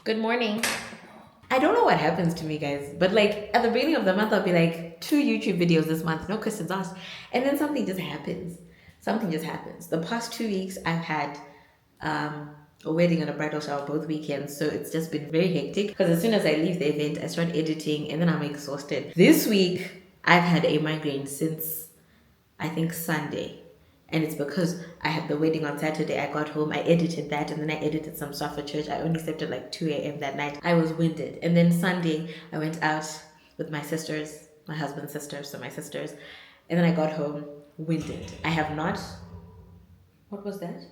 Good morning. I don't know what happens to me, guys, but like at the beginning of the month, I'll be like, two YouTube videos this month, no questions asked. And then something just happens. Something just happens. The past 2 weeks, I've had a wedding and a bridal shower both weekends. So it's just been very hectic because as soon as I leave the event, I start editing and then I'm exhausted. This week, I've had a migraine since I think Sunday. And it's because I had the wedding on Saturday. I got home, I edited that, and then I edited some stuff for church. I only slept at like 2 a.m. that night. I was winded. And then Sunday, I went out with my sisters, my husband's sisters, so my sisters. And then I got home winded. I have not, what was that?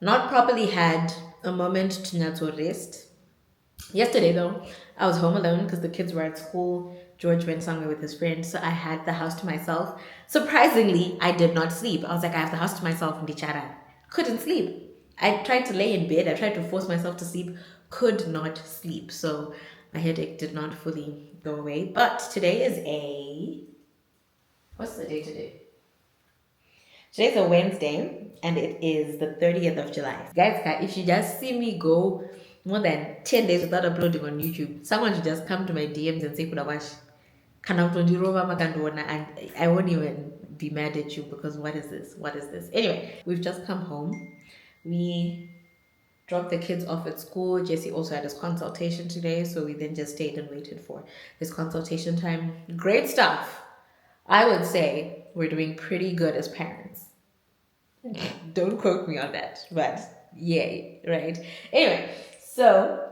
Not properly had a moment to not to rest. Yesterday, though, I was home alone because the kids were at school. George went somewhere with his friend, so I had the house to myself. Surprisingly, I did not sleep. I was like, I have the house to myself in Dichara. Couldn't sleep. I tried to lay in bed. I tried to force myself to sleep. Could not sleep. So my headache did not fully go away. But today is what's the day today? Today's a Wednesday and it is the 30th of July. Guys, if you just see me go more than 10 days without uploading on YouTube, someone should just come to my DMs and say, Kudawash, and I won't even be mad at you because what is this? What is this? Anyway, we've just come home. We dropped the kids off at school. Jesse also had his consultation today, so we then just stayed and waited for his consultation time. Great stuff. I would say we're doing pretty good as parents. Don't quote me on that, but yay, right? Anyway, so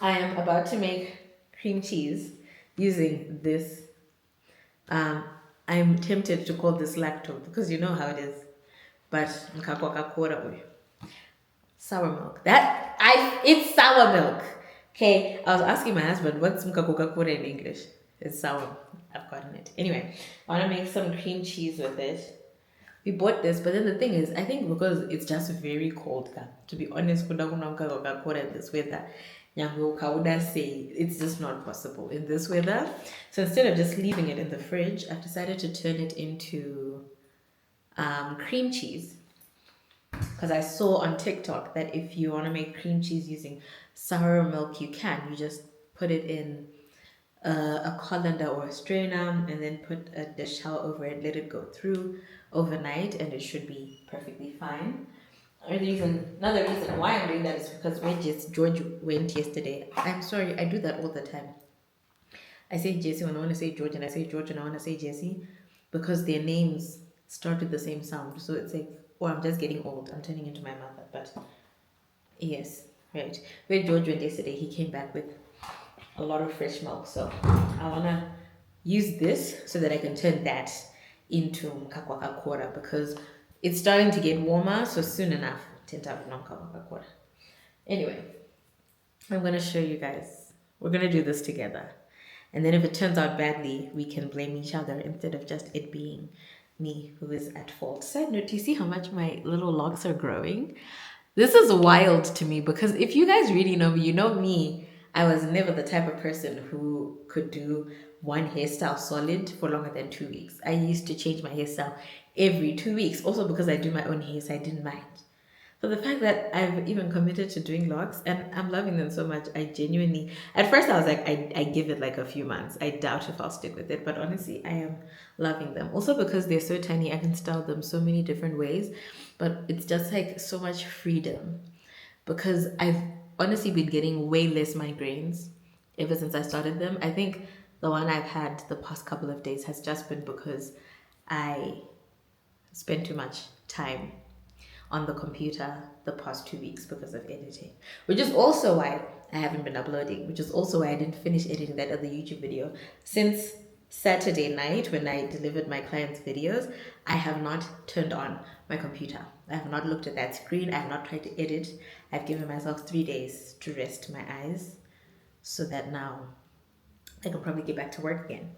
I am about to make cream cheese using this. I'm tempted to call this lactose because you know how it is, but sour milk. It's sour milk. Okay, I was asking my husband what's Coca-Cola in English. It's sour. I've gotten it. Anyway, I want to make some cream cheese with it. We bought this, but then the thing is, I think because it's just very cold, to be honest, Coca-Cola in this weather, would say it's just not possible in this weather. So instead of just leaving it in the fridge, I've decided to turn it into cream cheese because I saw on TikTok that if you want to make cream cheese using sour milk, you can. You just put it in a colander or a strainer and then put a dish towel over it, let it go through overnight, and it should be perfectly fine. Another reason why I'm doing that is because when George went yesterday, I'm sorry, I do that all the time. I say Jesse when I want to say George, and I say George when I want to say Jesse because their names start with the same sound. So it's like, oh, I'm just getting old. I'm turning into my mother. But yes, right. When George went yesterday, he came back with a lot of fresh milk. So I want to use this so that I can turn that into mkakwa because it's starting to get warmer. So soon enough, mkakwa. Anyway, I'm going to show you guys. We're going to do this together. And then if it turns out badly, we can blame each other instead of just it being me who is at fault. Side note, do you see how much my little locks are growing? This is wild to me because if you guys really know me, you know me, I was never the type of person who could do one hairstyle solid for longer than 2 weeks. I used to change my hairstyle every 2 weeks. Also because I do my own hair, so I didn't mind. So the fact that I've even committed to doing locks and I'm loving them so much, I genuinely, at first I was like, I give it like a few months. I doubt if I'll stick with it, but honestly, I am loving them. Also because they're so tiny, I can style them so many different ways, but it's just like so much freedom because I've honestly been getting way less migraines ever since I started them. I think the one I've had the past couple of days has just been because I spent too much time on the computer the past 2 weeks because of editing, which is also why I haven't been uploading, which is also why I didn't finish editing that other YouTube video. Since Saturday night when I delivered my clients' videos, I have not turned on my computer. I have not looked at that screen. I have not tried to edit. I've given myself 3 days to rest my eyes so that now I can probably get back to work again.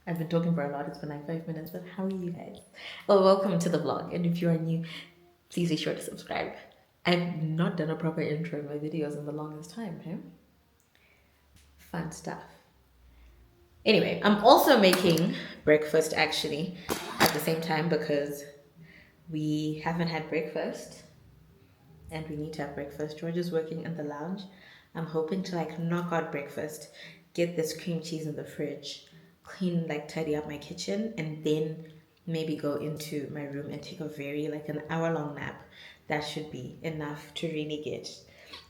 I've been talking for a lot. It's been like 5 minutes, but how are you guys? Well, welcome to the vlog. And if you are new, please be sure to subscribe. I've not done a proper intro in my videos in the longest time, okay? Fun stuff. Anyway, I'm also making breakfast actually at the same time because we haven't had breakfast and we need to have breakfast. George is working in the lounge. I'm hoping to like knock out breakfast, get this cream cheese in the fridge, clean, like tidy up my kitchen, and then maybe go into my room and take a very like an hour long nap. That should be enough to really get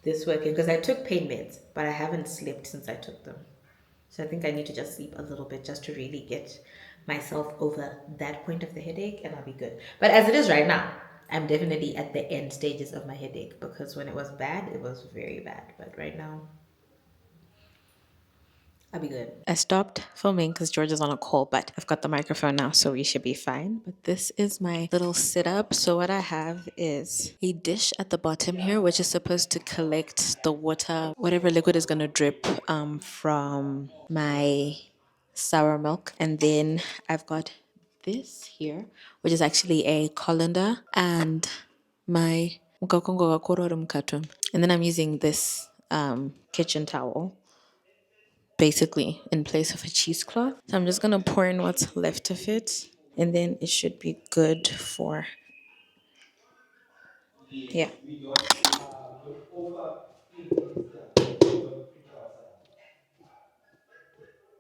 this working because I took pain meds, but I haven't slept since I took them. So I think I need to just sleep a little bit just to really get myself over that point of the headache and I'll be good. But as it is right now, I'm definitely at the end stages of my headache because when it was bad, it was very bad. But right now, I'll be good. I stopped filming because George is on a call, but I've got the microphone now, so we should be fine. But this is my little setup. So what I have is a dish at the bottom here, which is supposed to collect the water, whatever liquid is going to drip from my sour milk. And then I've got this here, which is actually a colander and my and then I'm using this kitchen towel basically in place of a cheesecloth. So I'm just gonna pour in what's left of it and then it should be good for, yeah.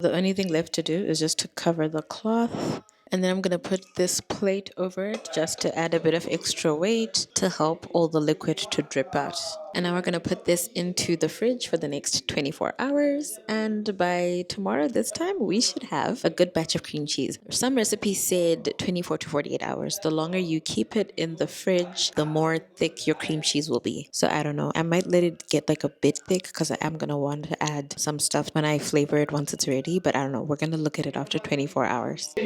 The only thing left to do is just to cover the cloth. And then I'm going to put this plate over it just to add a bit of extra weight to help all the liquid to drip out. And now we're going to put this into the fridge for the next 24 hours. And by tomorrow, this time, we should have a good batch of cream cheese. Some recipes said 24 to 48 hours. The longer you keep it in the fridge, the more thick your cream cheese will be. So I don't know. I might let it get like a bit thick because I am going to want to add some stuff when I flavor it once it's ready. But I don't know. We're going to look at it after 24 hours. Do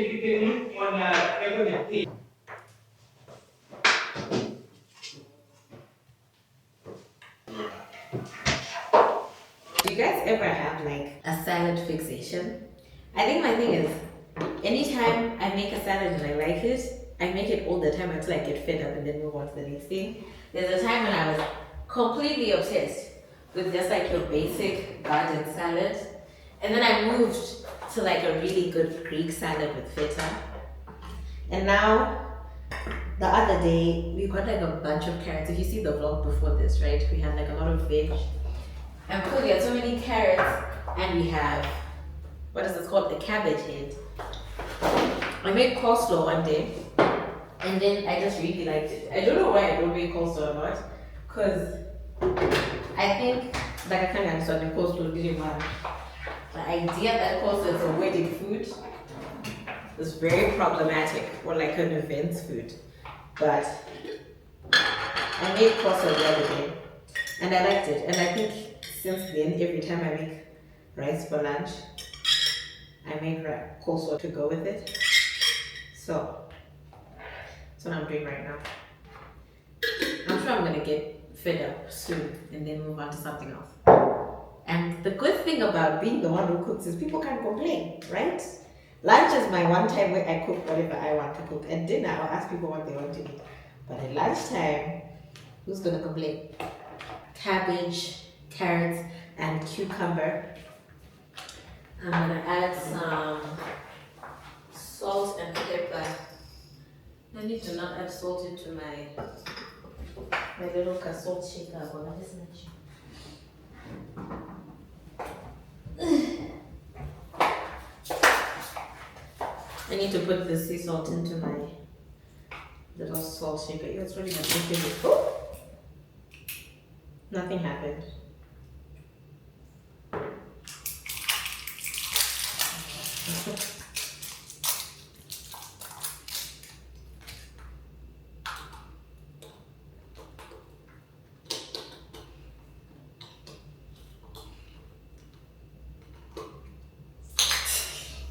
you guys ever have like a salad fixation? I think my thing is, anytime I make a salad and I like it, I make it all the time until I get fed up and then move on to the next thing. There's a time when I was completely obsessed with just like your basic garden salad. And then I moved to like a really good Greek salad with feta. And now, the other day, we got like a bunch of carrots. If you see the vlog before this, right? We had like a lot of veg. And because we had so many carrots, and we have, what is this called? A cabbage head. I made coleslaw one day, and then I just really liked it. I don't know why I don't make coleslaw a lot, because I think, like I can't understand the coleslaw didn't want. The idea that coleslaw is a wedding food is very problematic, or like an events food. But I made coleslaw the other day, and I liked it. And I think since then, every time I make rice for lunch, I make coleslaw to go with it. So that's what I'm doing right now. I'm sure I'm gonna get fed up soon and then move on to something else. And the good thing about being the one who cooks is people can't complain, right? Lunch is my one time where I cook whatever I want to cook. At dinner, I'll ask people what they want to eat. But at lunchtime, who's gonna complain? Cabbage, carrots, and cucumber. I'm gonna add some salt and pepper. I need to not add salt into my little salt shaker. I need to put the sea salt into my little salt shaker. It's really not making it. Oh! Nothing happened.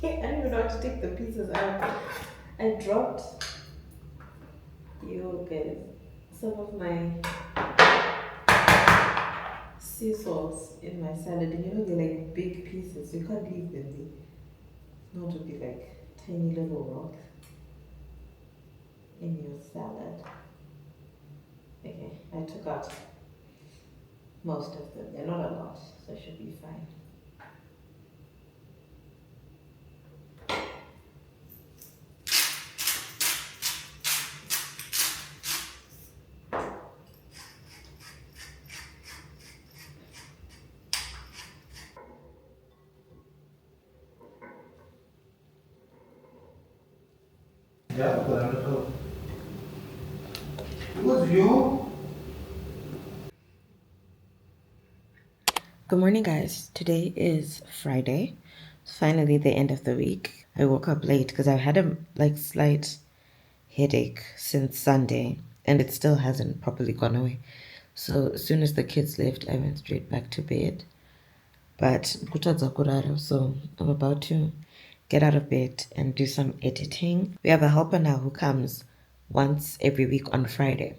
I don't even know how to take the pieces out. I dropped some of my sea salts in my salad, and you know they're like big pieces, so you can't leave them. They not to be like tiny little rocks in your salad. Okay, I took out most of them. They're not a lot, so it should be fine. Good morning, guys. Today is Friday. It's finally the end of the week. I woke up late because I had a slight headache since Sunday, and it still hasn't properly gone away. So as soon as the kids left, I went straight back to bed. But so I'm about to get out of bed and do some editing. We have a helper now who comes once every week on Friday,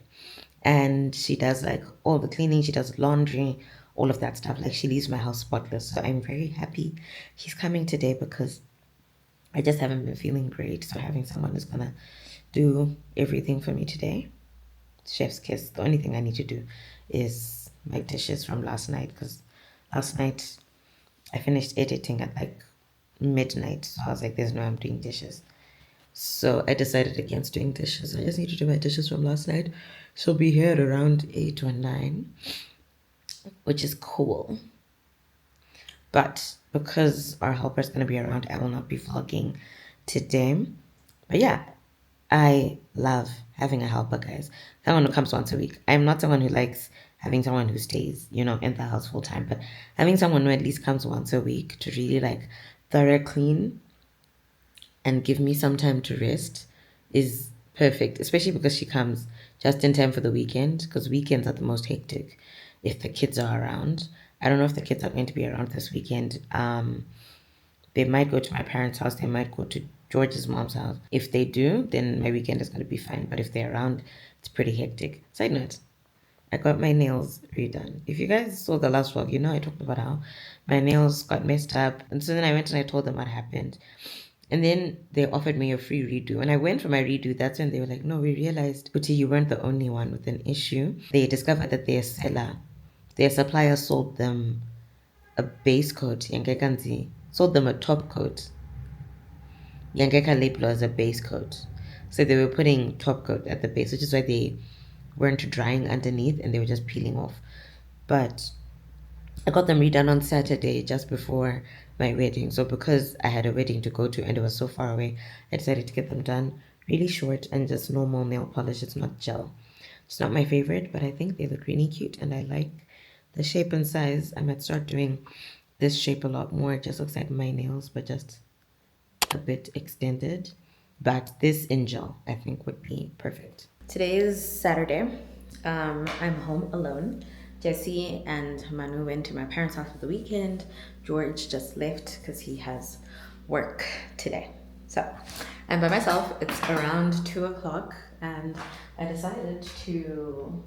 and she does like all the cleaning, she does laundry, all of that stuff. Like, she leaves my house spotless. So I'm very happy she's coming today because I just haven't been feeling great. So having someone who's gonna do everything for me today, chef's kiss. The only thing I need to do is my dishes from last night, because last night I finished editing at like midnight. So I was like, there's no way I'm doing dishes. So I decided against doing dishes. I just need to do my dishes from last night. She'll be here at around 8 or 9, which is cool. But because our helper's going to be around, I will not be vlogging today. But yeah, I love having a helper, guys. Someone who comes once a week. I'm not someone who likes having someone who stays, in the house full time. But having someone who at least comes once a week to really like thorough clean and give me some time to rest is perfect, especially because she comes just in time for the weekend, because weekends are the most hectic if the kids are around. I don't know if the kids are going to be around this weekend. They might go to my parents' house, they might go to George's mom's house. If they do, then my weekend is going to be fine. But if they're around, it's pretty hectic. Side note, I got my nails redone. If you guys saw the last vlog, I talked about how my nails got messed up. And so then I went and I told them what happened. And then they offered me a free redo. When I went for my redo, that's when they were like, no, we realized, Uti, you weren't the only one with an issue. They discovered that their supplier sold them a base coat, Yangekanzi, sold them a top coat. Yangeka label as a base coat. So they were putting top coat at the base, which is why they weren't drying underneath and they were just peeling off. But I got them redone on Saturday just before my wedding. So because I had a wedding to go to and it was so far away, I decided to get them done really short and just normal nail polish. It's not gel. It's not my favorite, but I think they look really cute and I like the shape and size. I might start doing this shape a lot more. It just looks like my nails, but just a bit extended. But this in gel, I think, would be perfect. Today is Saturday. I'm home alone. Jesse and Manu went to my parents' house for the weekend. George just left because he has work today. So I'm by myself. It's around 2 o'clock and I decided to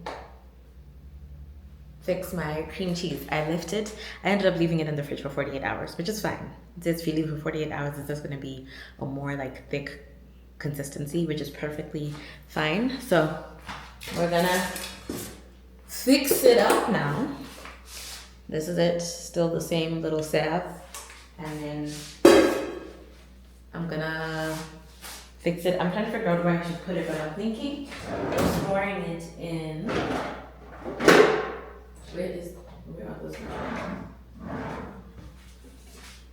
fix my cream cheese. I left it. I ended up leaving it in the fridge for 48 hours, which is fine. Since if you leave it for 48 hours, it's just going to be a more like thick consistency, which is perfectly fine. So we're gonna fix it up now. This is it, still the same little setup. And then I'm gonna fix it. I'm trying to figure out where I should put it, but I'm thinking of storing it in, where are those?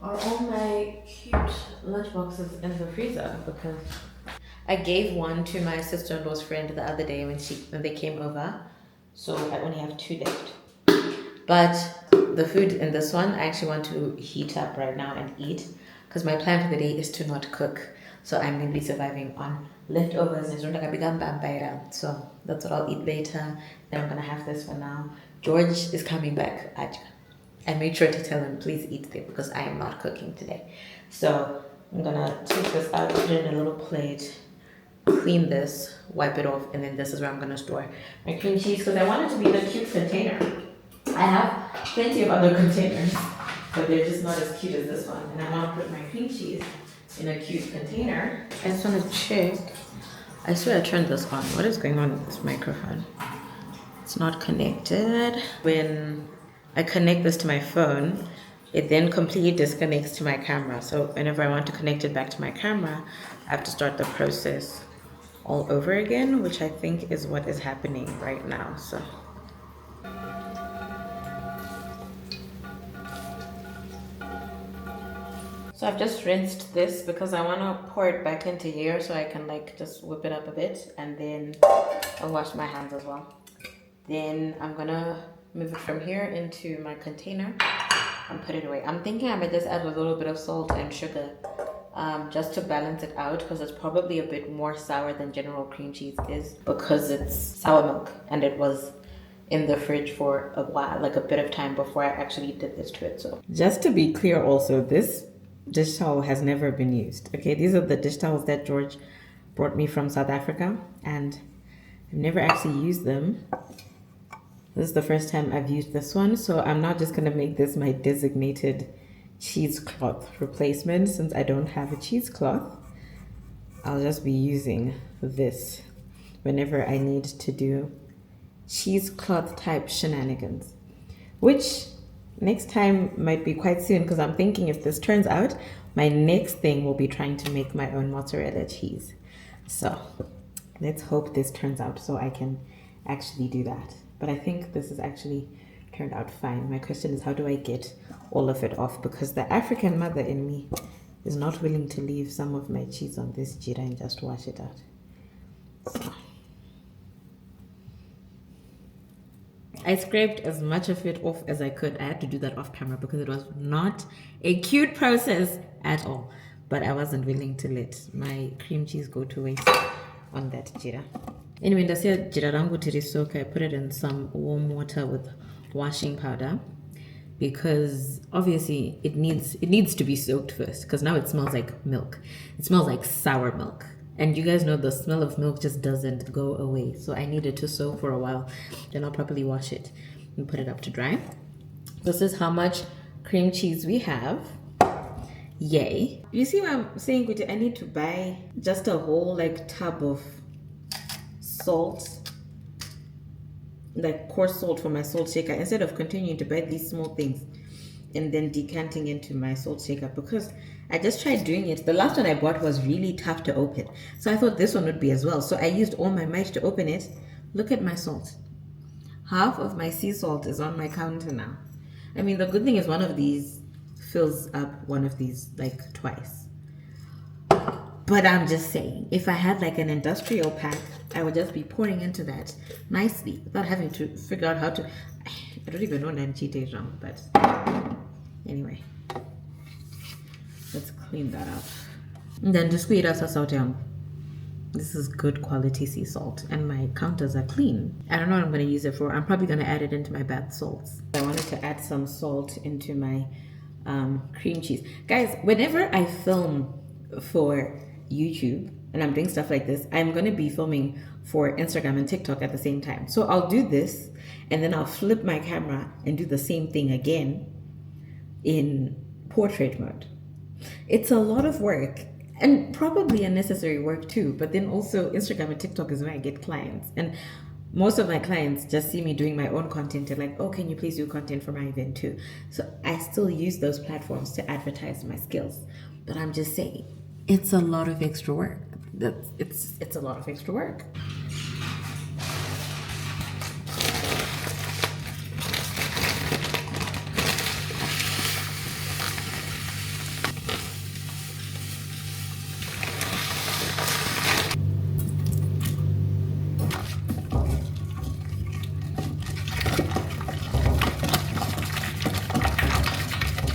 Are all my cute lunch boxes in the freezer? Because I gave one to my sister-in-law's friend the other day when they came over. So I only have 2 left. But the food in this one, I actually want to heat up right now and eat. Because my plan for the day is to not cook. So I'm going to be surviving on leftovers. So that's what I'll eat later. Then I'm going to have this for now. George is coming back. I made sure to tell him, please eat there because I am not cooking today. So I'm going to take this out, put it in a little plate, clean this, wipe it off, and then this is where I'm going to store my cream cheese because I want it to be in a cute container. I have plenty of other containers, but they're just not as cute as this one. And I want to put my cream cheese in a cute container. I just want to check. I swear I turned this on. What is going on with this microphone? It's not connected. When I connect this to my phone, it then completely disconnects to my camera. So whenever I want to connect it back to my camera, I have to start the process all over again, which I think is what is happening right now. So So I've just rinsed this because I want to pour it back into here so I can like just whip it up a bit, and then I'll wash my hands as well. Then I'm gonna move it from here into my container and put it away. I'm thinking I might just add a little bit of salt and sugar just to balance it out, because it's probably a bit more sour than general cream cheese is, because it's sour milk and it was in the fridge for a while, like a bit of time before I actually did this to it. So just to be clear also, this dish towel has never been used. Okay, these are the dish towels that George brought me from South Africa, and I've never actually used them. This is the first time I've used this one, so I'm not just gonna make this my designated cheesecloth replacement. Since I don't have a cheesecloth, I'll just be using this whenever I need to do cheesecloth type shenanigans, which next time might be quite soon, because I'm thinking if this turns out, my next thing will be trying to make my own mozzarella cheese. So let's hope this turns out so I can actually do that. But I think this has actually turned out fine. My question is, how do I get all of it off? Because the African mother in me is not willing to leave some of my cheese on this jira and just wash it out. So I scraped as much of it off as I could. I had to do that off camera because it was not a cute process at all. But I wasn't willing to let my cream cheese go to waste on that jira. Anyway, that's it. Jira rangu tirisoka. I put it in some warm water with washing powder, because obviously it needs to be soaked first, because now it smells like milk. It smells like sour milk. And you guys know the smell of milk just doesn't go away. So I needed to soak for a while. Then I'll probably wash it and put it up to dry. This is how much cream cheese we have. Yay. You see what I'm saying? I need to buy just a whole like tub of salt, like coarse salt for my salt shaker, instead of continuing to buy these small things and then decanting into my salt shaker, because I just tried doing it. The last one I bought was really tough to open, so I thought this one would be as well. So I used all my might to open it. Look at my salt. Half of my sea salt is on my counter now. I mean, the good thing is one of these fills up one of these like twice. But I'm just saying, if I had like an industrial pack, I would just be pouring into that nicely without having to figure out how to. I don't even know nanchite wrong, but anyway, let's clean that up. And then just squeeze us out. This is good quality sea salt, and my counters are clean. I don't know what I'm going to use it for. I'm probably going to add it into my bath salts. I wanted to add some salt into my cream cheese. Guys, whenever I film for YouTube and I'm doing stuff like this, I'm going to be filming for Instagram and TikTok at the same time. So I'll do this and then I'll flip my camera and do the same thing again in portrait mode. It's a lot of work, and probably unnecessary work too, but then also Instagram and TikTok is where I get clients, and most of my clients just see me doing my own content and like, oh, can you please do content for my event too? So I still use those platforms to advertise my skills, but I'm just saying, it's a lot of extra work. It's a lot of extra work.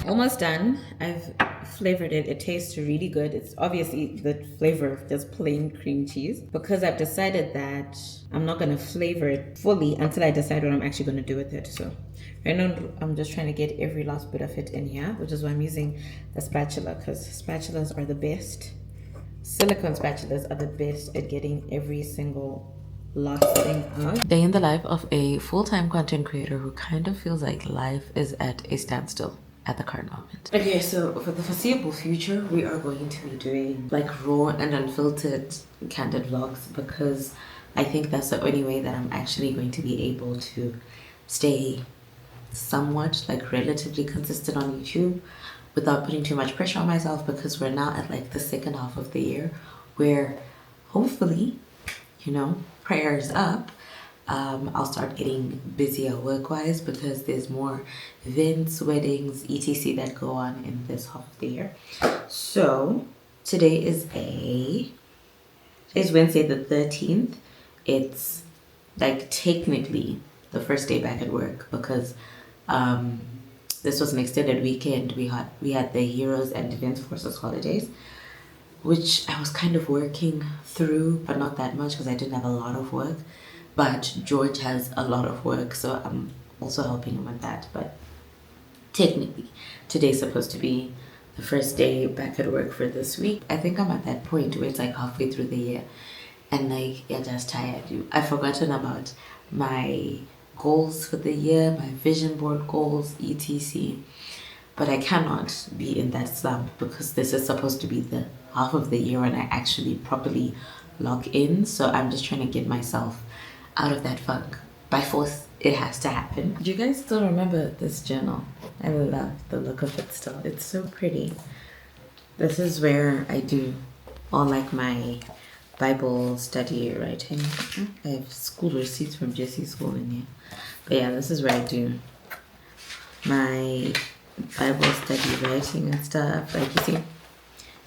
Almost done. I've flavored it. It tastes really good. It's obviously the flavor of just plain cream cheese, because I've decided that I'm not going to flavor it fully until I decide what I'm actually going to do with it. So right now I'm just trying to get every last bit of it in here, which is why I'm using the spatula, because spatulas are the best. Silicone spatulas are the best at getting every single last thing out. Day in the life of a full-time content creator who kind of feels like life is at a standstill at the current moment. Okay, so for the foreseeable future, we are going to be doing like raw and unfiltered candid vlogs, because I think that's the only way that I'm actually going to be able to stay somewhat like relatively consistent on YouTube without putting too much pressure on myself, because we're now at like the second half of the year where hopefully, you know, prayers up, I'll start getting busier work-wise because there's more events, weddings, etc. that go on in this half of the year. So today is Wednesday the 13th. It's like technically the first day back at work because this was an extended weekend. We had the Heroes and Defense Forces holidays, which I was kind of working through, but not that much because I didn't have a lot of work. But George has a lot of work, so I'm also helping him with that. But technically, today's supposed to be the first day back at work for this week. I think I'm at that point where it's like halfway through the year and like you're just tired. I've forgotten about my goals for the year, my vision board goals, etc. But I cannot be in that slump because this is supposed to be the half of the year when I actually properly log in. So I'm just trying to get myself out of that funk. By force, it has to happen. Do you guys still remember this journal? I love the look of it still. It's so pretty. This is where I do all like my Bible study writing. I have school receipts from Jesse's school in here. But yeah, this is where I do my Bible study writing and stuff. Like you see,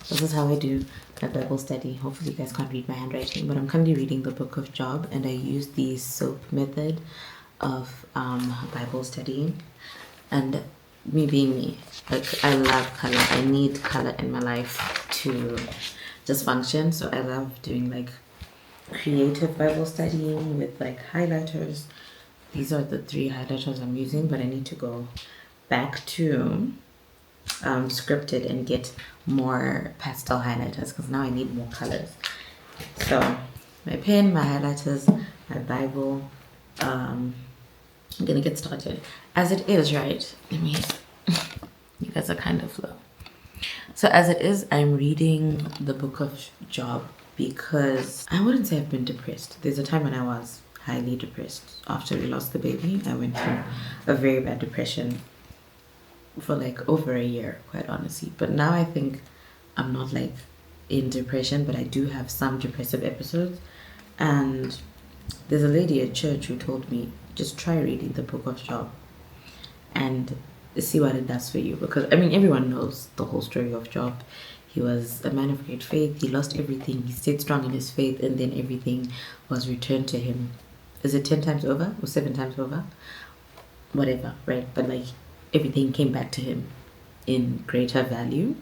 this is how I do my Bible study. Hopefully you guys can't read my handwriting, but I'm currently reading the book of Job and I use the SOAP method of Bible studying. And me being me, like I love color. I need color in my life to just function. So I love doing like creative Bible studying with like highlighters. These are the 3 highlighters I'm using, but I need to go back to scripted and get more pastel highlighters because now I need more colors. So my pen, my highlighters, my Bible. I'm gonna get started as it is, right? Let me you guys are kind of low. So as it is, I'm reading the book of Job because I wouldn't say I've been depressed. There's a time when I was highly depressed after we lost the baby. I went through a very bad depression for like over a year, quite honestly. But now I think I'm not like in depression, but I do have some depressive episodes. And there's a lady at church who told me, just try reading the book of Job and see what it does for you. Because I mean, everyone knows the whole story of Job. He was a man of great faith. He lost everything. He stayed strong in his faith, and then everything was returned to him. Is it 10 times over or 7 times over? Whatever, right? But like everything came back to him in greater value.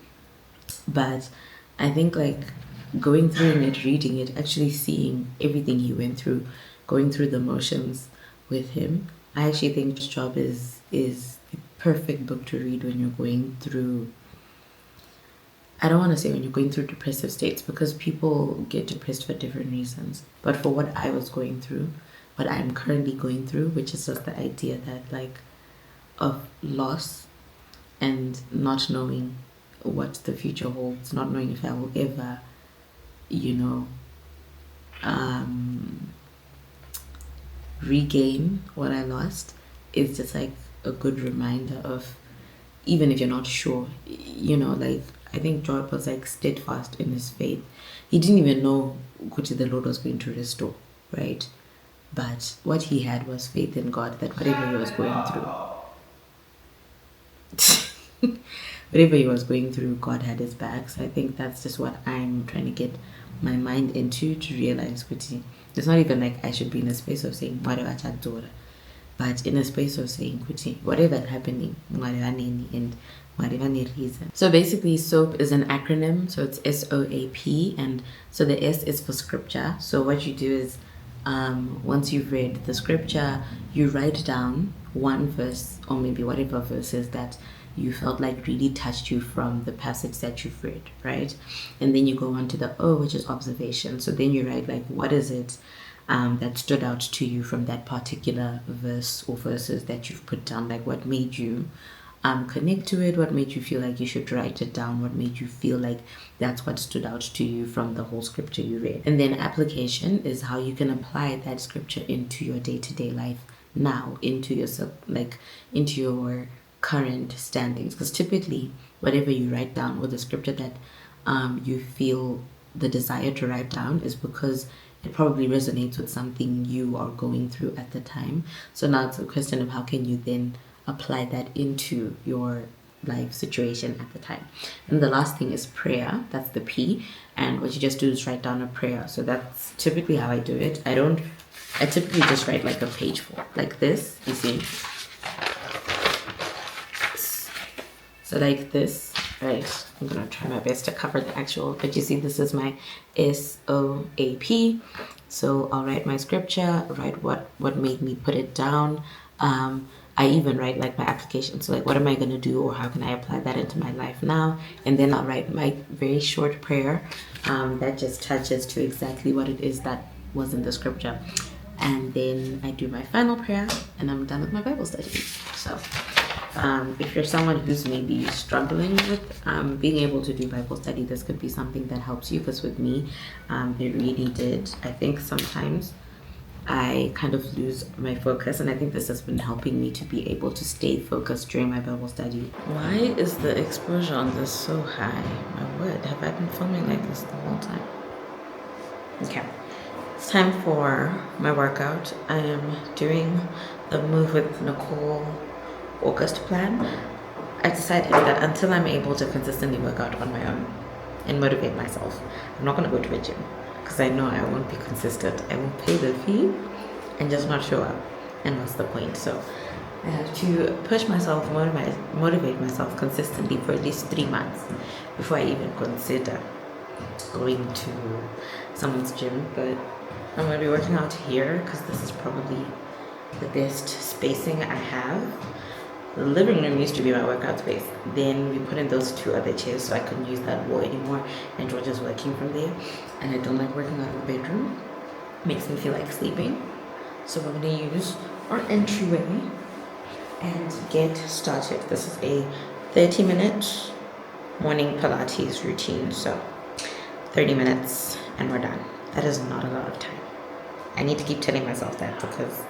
But I think like going through it, reading it, actually seeing everything he went through, going through the motions with him, I actually think this Job is the perfect book to read when you're going through, I don't want to say when you're going through depressive states because people get depressed for different reasons. But for what I was going through, what I'm currently going through, which is just the idea that like of loss and not knowing what the future holds, not knowing if I will ever, you know, regain what I lost, is just like a good reminder of, even if you're not sure, you know, like I think Job was like steadfast in his faith. He didn't even know what the Lord was going to restore, right? But what he had was faith in God that whatever he was going through, whatever he was going through, God had his back. So I think that's just what I'm trying to get my mind into, to realize it's not even like I should be in a space of saying whatever chatdora, but in a space of saying whatever happening, and whatever reason. So basically SOAP is an acronym, so it's SOAP, and so the S is for scripture. So what you do is once you've read the scripture, you write down one verse or maybe whatever verses that you felt like really touched you from the passage that you've read, right? And then you go on to the O, which is observation. So then you write like, what is it that stood out to you from that particular verse or verses that you've put down? Like what made you connect to it? What made you feel like you should write it down? What made you feel like that's what stood out to you from the whole scripture you read? And then application is how you can apply that scripture into your day-to-day life now, into yourself, like into your current standings. Because typically whatever you write down, or the scripture that you feel the desire to write down, is because it probably resonates with something you are going through at the time. So now it's a question of how can you then apply that into your life situation at the time. And the last thing is prayer. That's the P. And what you just do is write down a prayer. So that's typically how I do it. I typically just write like a page full, like this, you see. So like this, right? I'm gonna try my best to cover the actual, but you see this is my SOAP. So I'll write my scripture, write what made me put it down. I even write like my application. So like, what am I going to do, or how can I apply that into my life now? And then I'll write my very short prayer that just touches to exactly what it is that was in the scripture. And then I do my final prayer and I'm done with my Bible study. So if you're someone who's maybe struggling with being able to do Bible study, this could be something that helps you. Because with me, it really did. I think sometimes I kind of lose my focus, and I think this has been helping me to be able to stay focused during my Bible study. Why is the exposure on this so high? My word, have I been filming like this the whole time? Okay, it's time for my workout. I am doing the Move with Nicole August plan. I decided that until I'm able to consistently work out on my own and motivate myself, I'm not going to go to a gym, because I know I won't be consistent. I will pay the fee and just not show up. And what's the point? So I have to push myself, motivate myself consistently for at least 3 months before I even consider going to someone's gym. But I'm going to be working out here because this is probably the best spacing I have. The living room used to be my workout space. Then we put in those 2 other chairs so I couldn't use that wall anymore. And George is working from there. And I don't like working out in the bedroom. Makes me feel like sleeping. So we're going to use our entryway and get started. This is a 30-minute morning Pilates routine. So 30 minutes and we're done. That is not a lot of time. I need to keep telling myself that, because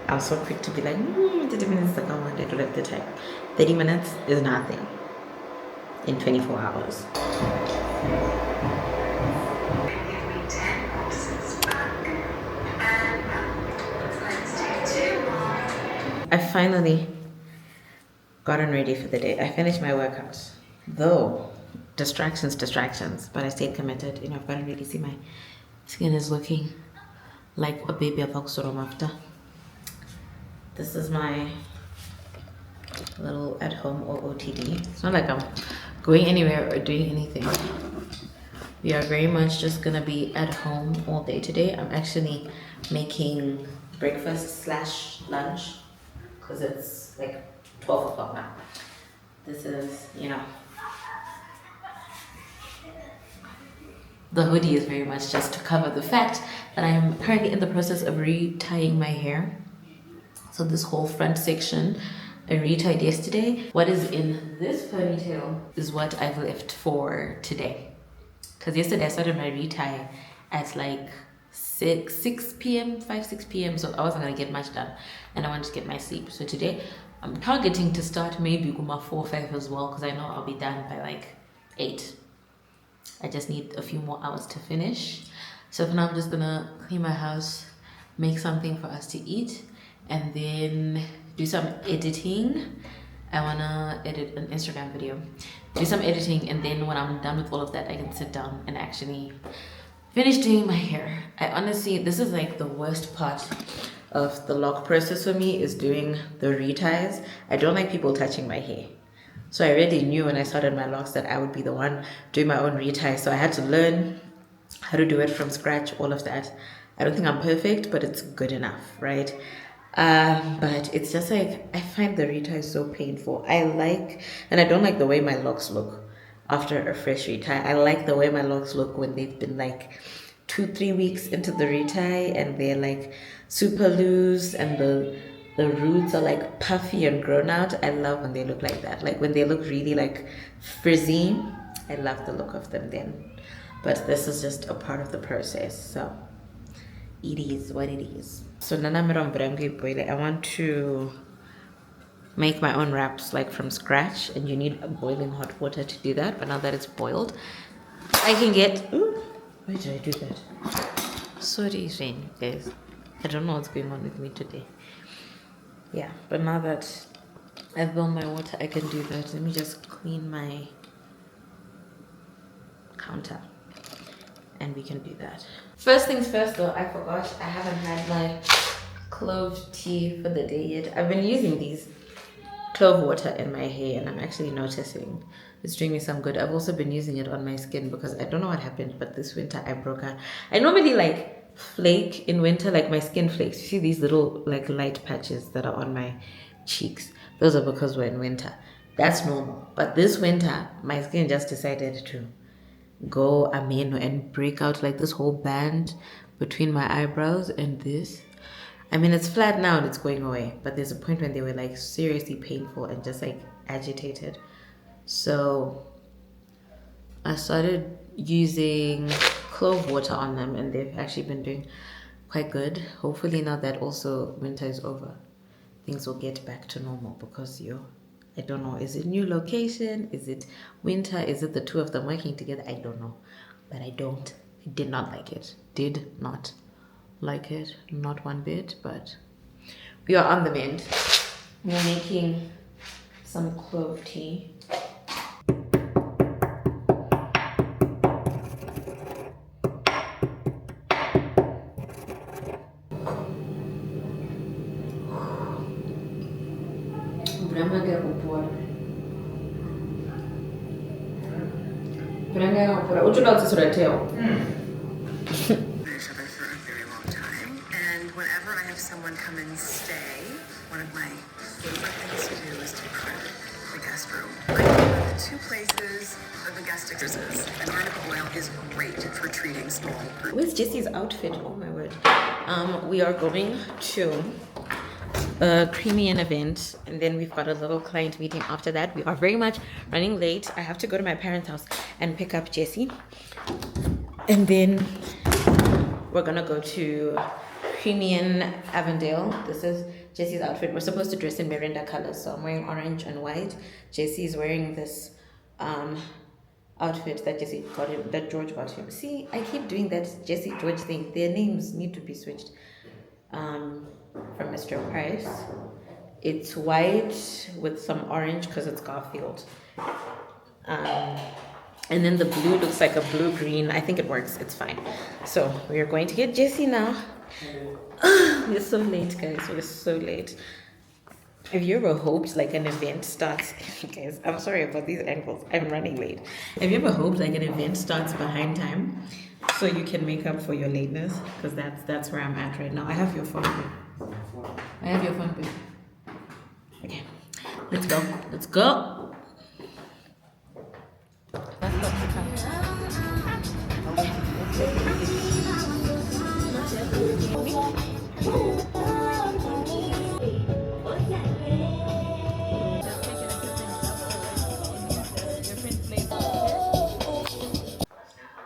I'm so quick to be like, 30 minutes, like, oh, I don't have the time. 30 minutes is nothing in 24 hours. I finally gotten ready for the day. I finished my workout. Though, distractions, but I stayed committed. You know, I've gotten ready. See, my skin is looking like a baby of Oxorom after. This is my little at-home OOTD. It's not like I'm going anywhere or doing anything. We are very much just gonna be at home all day today. I'm actually making breakfast / lunch because it's like 12 o'clock now. This is, you know, the hoodie is very much just to cover the fact that I'm currently in the process of retying my hair. So this whole front section I retied yesterday. What is in this ponytail is what I've left for today. Because yesterday I started my retie at like 6 p.m, 6 p.m. So I wasn't going to get much done. And I wanted to get my sleep. So today I'm targeting to start maybe Guma 4 or 5 as well. Because I know I'll be done by like 8. I just need a few more hours to finish. So for now I'm just going to clean my house, make something for us to eat, and then do some editing. I wanna edit an Instagram video, do some editing, and then when I'm done with all of that, I can sit down and actually finish doing my hair. I honestly, this is like the worst part of the lock process for me, is doing the reties. I don't like people touching my hair. So I already knew when I started my locks that I would be the one doing my own retie. So I had to learn how to do it from scratch, all of that. I don't think I'm perfect, but it's good enough, right? But it's just like, I find the retie so painful. And I don't like the way my locks look after a fresh retie. I like the way my locks look when they've been like 2-3 weeks into the retie and they're like super loose and the roots are like puffy and grown out. I love when they look like that. Like when they look really like frizzy, I love the look of them then. But this is just a part of the process, so it is what it is. So I want to make my own wraps like from scratch, and you need boiling hot water to do that. But now that it's boiled, I can get, ooh, why did I do that? Sorry, Shane, guys. I don't know what's going on with me today. Yeah, but now that I've boiled my water, I can do that. Let me just clean my counter and we can do that. First things first though, I forgot I haven't had my clove tea for the day yet. I've been using these clove water in my hair and I'm actually noticing it's doing me some good. I've also been using it on my skin because I don't know what happened, but this winter I broke out. I normally like flake in winter, like my skin flakes. You see these little like light patches that are on my cheeks? Those are because we're in winter. That's normal. But this winter, my skin just decided to go amino and break out like this whole band between my eyebrows and this. I mean, it's flat now and it's going away, but there's a point when they were like seriously painful and just like agitated. So I started using clove water on them and they've actually been doing quite good. Hopefully now that also winter is over, things will get back to normal because I don't know, is it new location? Is it winter? Is it the two of them working together? I don't know. But I did not like it. Did not like it. Not one bit, but we are on the mend. We're making some clove tea. Would you like to sort of tell? Each other for a very long time, and whenever I have someone come and stay, one of my favorite things to do is to prep the guest room. I remember the two places that the guest experiences, and arnica oil is great for treating small groups. Where's Jesse's outfit? Oh my word. We are going to a Creamian event and then we've got a little client meeting after that. We are very much running late. I have to go to my parents' house and pick up Jesse. And then we're gonna go to Creamian Avondale. This is Jesse's outfit. We're supposed to dress in Miranda colors, so I'm wearing orange and white. Jesse's wearing this outfit that Jesse got him, that George got him. See, I keep doing that Jesse George thing. Their names need to be switched. From Mr. Price. It's white with some orange because it's Garfield. And then the blue looks like a blue-green. I think it works. It's fine. So we are going to get Jesse now. We're so late, guys. We're so late. Have you ever hoped like an event starts? Guys, I'm sorry about these angles. I'm running late. Have you ever hoped like an event starts behind time so you can make up for your lateness? Because that's where I'm at right now. I have your phone. I have your phone. Okay, let's go. Let's go.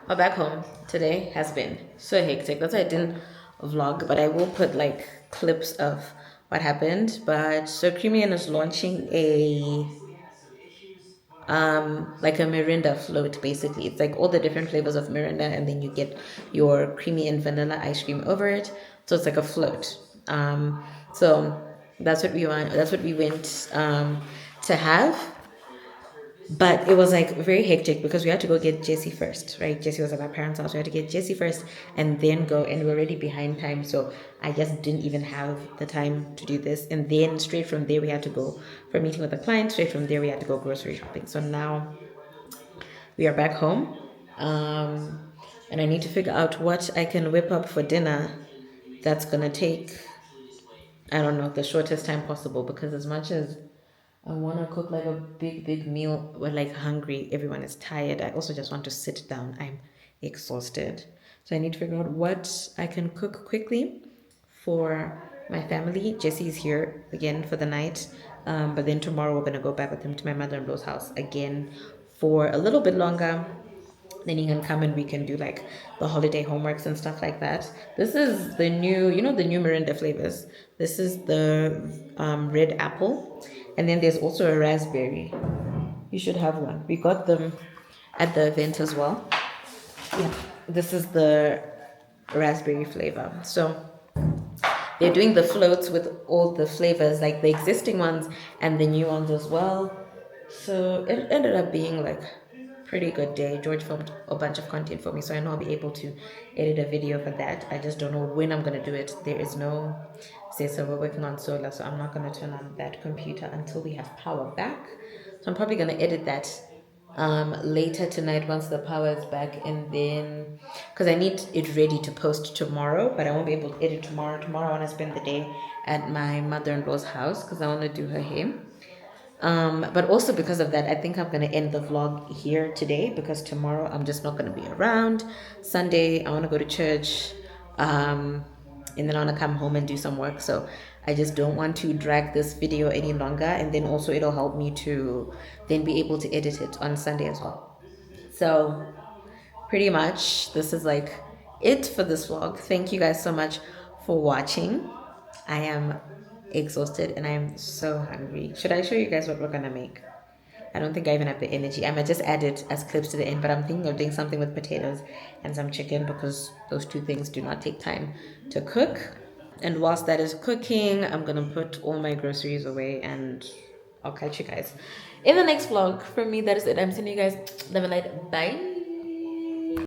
Our back home today has been so hectic. That's why I didn't vlog, but I will put like clips of what happened. But so Creamian is launching a like a Mirinda float. Basically it's like all the different flavors of Mirinda and then you get your creamy and vanilla ice cream over it, so it's like a float. So that's what we want, that's what we went to have. But it was like very hectic because we had to go get Jesse first, right? Jesse was at my parents' house. We had to get Jesse first and then go, and we're already behind time. So I just didn't even have the time to do this. And then straight from there, we had to go for a meeting with a client. Straight from there, we had to go grocery shopping. So now we are back home. And I need to figure out what I can whip up for dinner that's going to take, I don't know, the shortest time possible. Because as much as I want to cook like a big meal, we're like hungry, everyone is tired, I also just want to sit down, I'm exhausted. So I need to figure out what I can cook quickly for my family. Jesse's here again for the night, but then tomorrow we're going to go back with him to my mother-in-law's house again for a little bit longer. Then he can come and we can do like the holiday homeworks and stuff like that. This is the new, you know, the new Mirinda flavors. This is the red apple. And then there's also a raspberry. You should have one. We got them at the event as well. Yeah. This is the raspberry flavor. So they're doing the floats with all the flavors, like the existing ones and the new ones as well. So it ended up being like pretty good day. George filmed a bunch of content for me, so I know I'll be able to edit a video for that. I just don't know when I'm gonna do it. There is no say, so we're working on solar, so I'm not gonna turn on that computer until we have power back. So I'm probably gonna edit that later tonight once the power is back, and then because I need it ready to post tomorrow, but I won't be able to edit tomorrow. Tomorrow I want to spend the day at my mother-in-law's house because I want to do her hair. But also because of that, I think I'm gonna end the vlog here today because tomorrow I'm just not gonna be around. Sunday I want to go to church, and then I want to come home and do some work. So I just don't want to drag this video any longer, and then also it'll help me to then be able to edit it on Sunday as well. So pretty much this is like it for this vlog. Thank you guys so much for watching. I am exhausted and I am so hungry. Should I show you guys what we're gonna make? I don't think I even have the energy. I might just add it as clips to the end, but I'm thinking of doing something with potatoes and some chicken because those two things do not take time to cook. And whilst that is cooking, I'm gonna put all my groceries away and I'll catch you guys in the next vlog. For me, that is it. I'm sending you guys love and light. Bye.